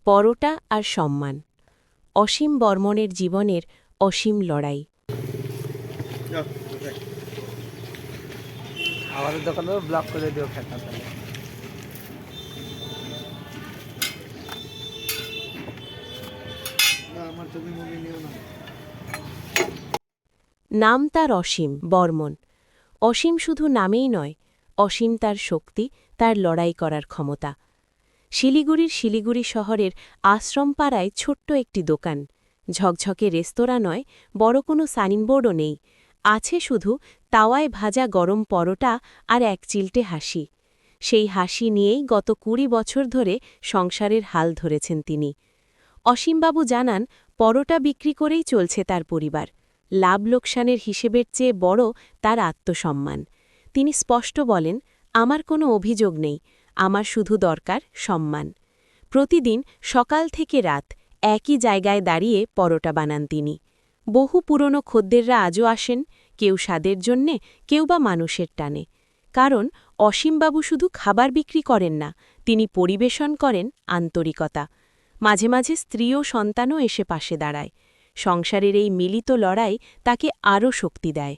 পরোটা আর সম্মান। অসীম বর্মণের জীবনের অসীম লড়াই। আমাদের দোকানেও ব্লক করে দিও ফেটা তাহলে। আমার তুমি মুভি নিও না। নাম তার অসীম বর্মণ। অসীম শুধু নামেই নয়, অসীম তার শক্তি, তার লড়াই করার ক্ষমতা। শিলিগুড়ি শহরের আশ্রমপাড়ায় ছোট্ট একটি দোকান। ঝকঝকে রেস্তোরাঁ নয়, বড় কোনো সাইনবোর্ডও নেই। আছে শুধু তাওয়ায় ভাজা গরম পরোটা আর এক চিলটে হাসি। সেই হাসি নিয়েই গত ২০ বছর ধরে সংসারের হাল ধরেছেন তিনি। অসীমবাবু জানান, পরোটা বিক্রি করেই চলছে তার পরিবার। লাভ লোকসানের হিসেবের চেয়ে বড় তার আত্মসম্মান। তিনি স্পষ্ট বলেন, আমার কোনো অভিযোগ নেই, আমার শুধু দরকার সম্মান। প্রতিদিন সকাল থেকে রাত একই জায়গায় দাঁড়িয়ে পরোটা বানান তিনি। বহু পুরনো খদ্দেররা আজও আসেন, কেউ স্বাদের জন্যে, কেউ বা মানুষের টানে। কারণ অসীমবাবু শুধু খাবার বিক্রি করেন না, তিনি পরিবেশন করেন আন্তরিকতা। মাঝে মাঝে স্ত্রী ও সন্তানও এসে পাশে দাঁড়ায়। সংসারের এই মিলিত লড়াই তাকে আরও শক্তি দেয়।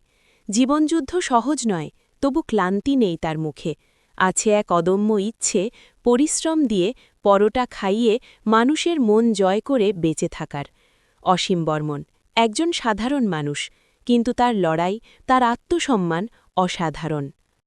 জীবনযুদ্ধ সহজ নয়, তবু ক্লান্তি নেই তার মুখে। আছে এক অদম্য ইচ্ছে, পরিশ্রম দিয়ে পরোটা খাইয়ে মানুষের মন জয় করে বেঁচে থাকার। অসীম বর্মণ একজন সাধারণ মানুষ, কিন্তু তার লড়াই, তার আত্মসম্মান অসাধারণ।